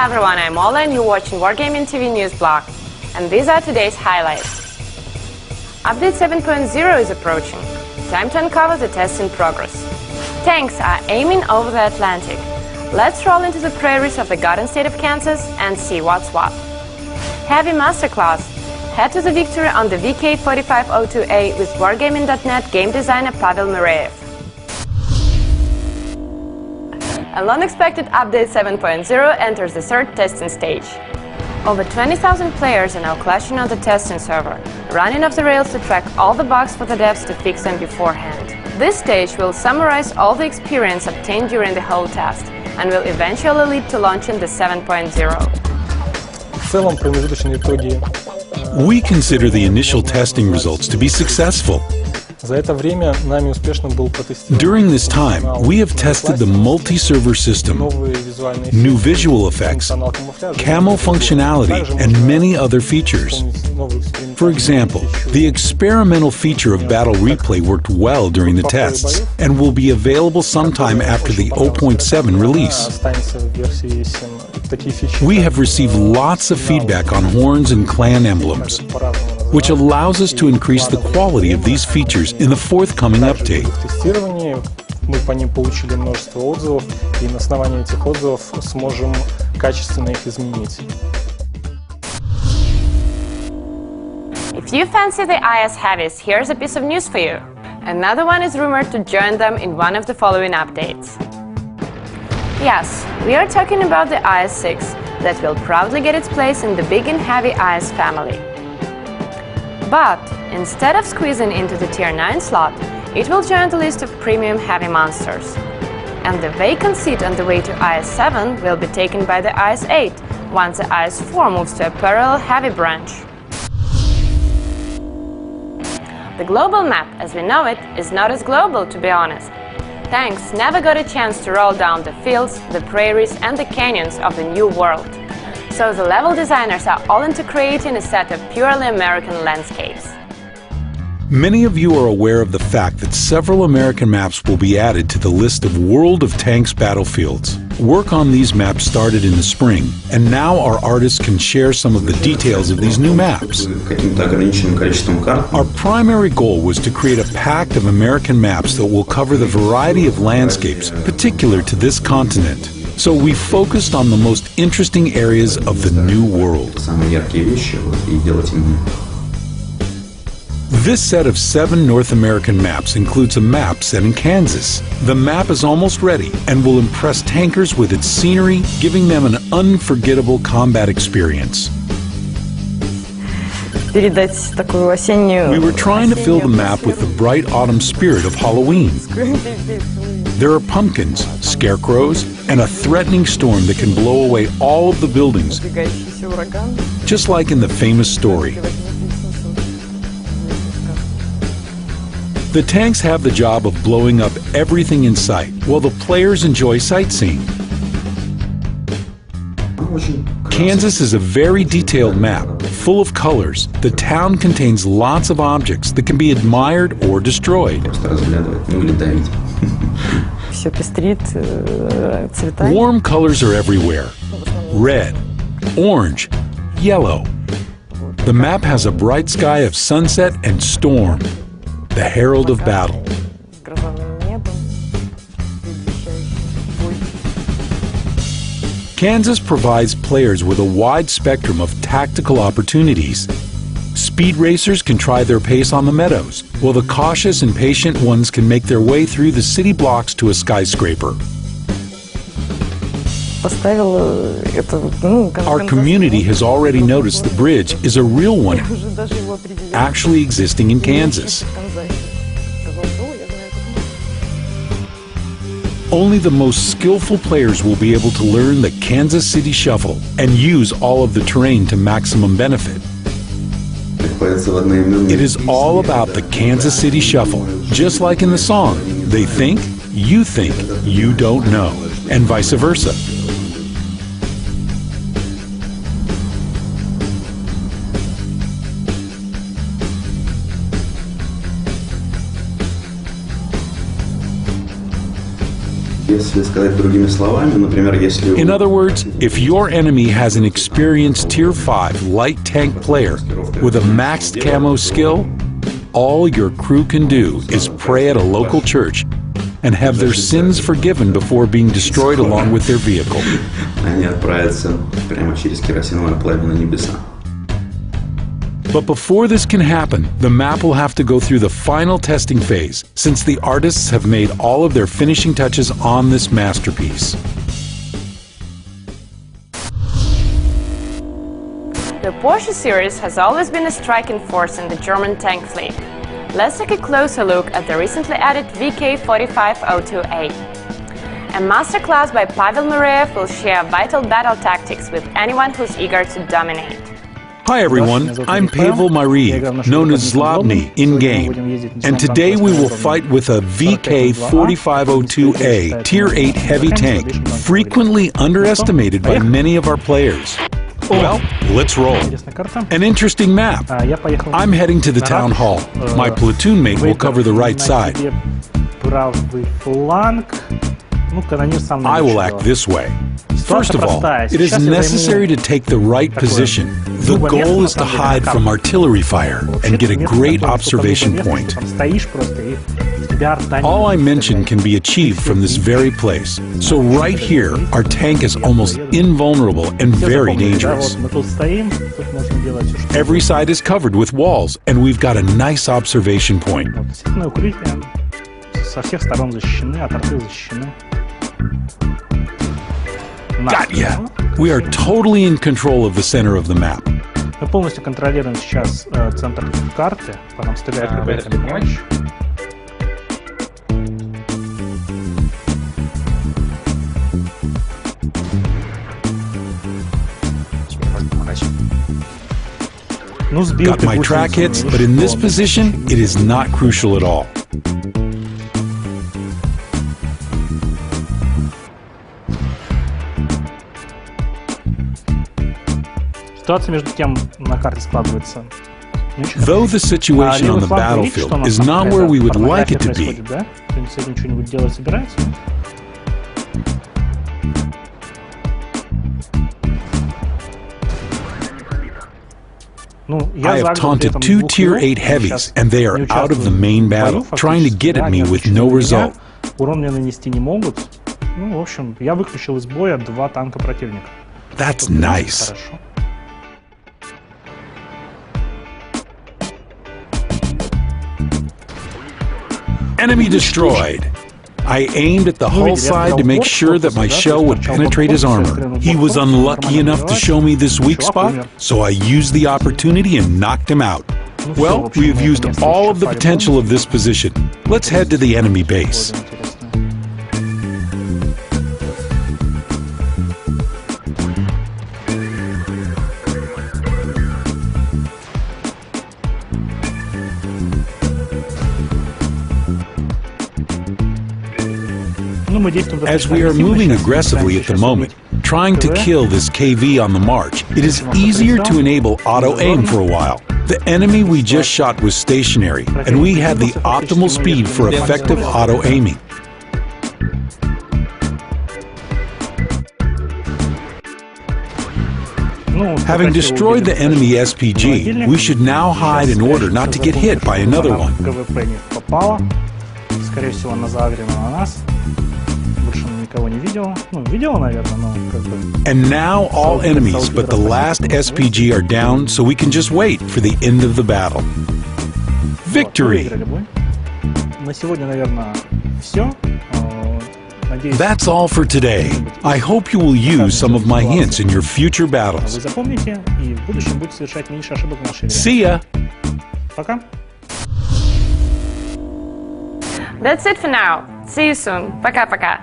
everyone, I'm Ola and you're watching Wargaming TV News Blog. And these are today's highlights. Update 7.0 is approaching. Time to uncover the tests in progress. Tanks are aiming over the Atlantic. Let's roll into the prairies of the Garden State of Kansas and see what's what. Heavy Masterclass. Head to the victory on the VK4502A with Wargaming.net game designer Pavel Mireyev. A long-expected Update 7.0 enters the third testing stage. Over 20,000 players are now clashing on the testing server, running off the rails to track all the bugs for the devs to fix them beforehand. This stage will summarize all the experience obtained during the whole test and will eventually lead to launching the 7.0. We consider the initial testing results to be successful. During this time, we have tested the multi-server system, new visual effects, camo functionality, and many other features. For example, the experimental feature of battle replay worked well during the tests and will be available sometime after the 0.7 release. We have received lots of feedback on horns and clan emblems, which allows us to increase the quality of these features in the forthcoming update. If you fancy the IS heavies, here's a piece of news for you. Another one is rumored to join them in one of the following updates. Yes, we are talking about the IS-6 that will proudly get its place in the big and heavy IS family. But instead of squeezing into the Tier 9 slot, it will join the list of premium heavy monsters. And the vacant seat on the way to IS-7 will be taken by the IS-8 once the IS-4 moves to a parallel heavy branch. The global map, as we know it, is not as global, to be honest. Tanks never got a chance to roll down the fields, the prairies and the canyons of the new world. So the level designers are all into creating a set of purely American landscapes. Many of you are aware of the fact that several American maps will be added to the list of World of Tanks battlefields. Work on these maps started in the spring, and now our artists can share some of the details of these new maps. Our primary goal was to create a pack of American maps that will cover the variety of landscapes particular to this continent. So we focused on the most interesting areas of the new world. This set of 7 North American maps includes a map set in Kansas. The map is almost ready and will impress tankers with its scenery, giving them an unforgettable combat experience. We were trying to fill the map with the bright autumn spirit of Halloween. There are pumpkins, scarecrows, and a threatening storm that can blow away all of the buildings, just like in the famous story. The tanks have the job of blowing up everything in sight, while the players enjoy sightseeing. Kansas is a very detailed map, full of colors. The town contains lots of objects that can be admired or destroyed. Warm colors are everywhere. Red, orange, yellow. The map has a bright sky of sunset and storm, the herald of battle. Kansas provides players with a wide spectrum of tactical opportunities. Speed racers can try their pace on the meadows, while the cautious and patient ones can make their way through the city blocks to a skyscraper. Our community has already noticed the bridge is a real one, actually existing in Kansas. Only the most skillful players will be able to learn the Kansas City Shuffle and use all of the terrain to maximum benefit. It is all about the Kansas City Shuffle. Just like in the song, they think you don't know, and vice versa. Если сказать другими словами, например, если... In other words, if your enemy has an experienced Tier 5 light tank player with a maxed camo skill, all your crew can do is pray at a local church and have their sins forgiven before being destroyed along with their vehicle. Они отправятся прямо через керосиновое пламя на небеса. But before this can happen, the map will have to go through the final testing phase, since the artists have made all of their finishing touches on this masterpiece. The Porsche series has always been a striking force in the German tank fleet. Let's take a closer look at the recently added VK4502A. A masterclass by Pavel Nureyev will share vital battle tactics with anyone who's eager to dominate. Hi everyone, I'm Pavel Mariev, known as Zlobny in-game, and today we will fight with a VK4502A Tier 8 heavy tank, frequently underestimated by many of our players. Well, let's roll. An interesting map. I'm heading to the town hall. My platoon mate will cover the right side. I will act this way. First of all, it is necessary to take the right position. The goal is to hide from artillery fire and get a great observation point. All I mentioned can be achieved from this very place. So right here, our tank is almost invulnerable and very dangerous. Every side is covered with walls, and we've got a nice observation point. Got ya! We are totally in control of the center of the map. Мы полностью контролируем сейчас центр карты, по нам стреляет какой-то помощь. Got my track hits, but in this position, it is not crucial at all. Ситуация между тем на карте складывается. Though the situation on the battlefield is not where we would like it to be, с этим что-нибудь делать собирается? I have taunted two Tier 8 heavies, and they are out of the main battle, trying to get at me with no result. Урон мне нанести не могут. Ну, в общем, я выключил из боя 2 танка противника. That's nice. Хорошо. Enemy destroyed. I aimed at the hull side to make sure that my shell would penetrate his armor. He was unlucky enough to show me this weak spot, so I used the opportunity and knocked him out. Well, we have used all of the potential of this position. Let's head to the enemy base. As we are moving aggressively at the moment, trying to kill this KV on the march, it is easier to enable auto-aim for a while. The enemy we just shot was stationary, and we had the optimal speed for effective auto-aiming. Having destroyed the enemy SPG, we should now hide in order not to get hit by another one. And now all enemies but the last SPG are down, so we can just wait for the end of the battle. Victory! That's all for today. I hope you will use some of my hints in your future battles. See ya! That's it for now. See you soon. Пока-пока.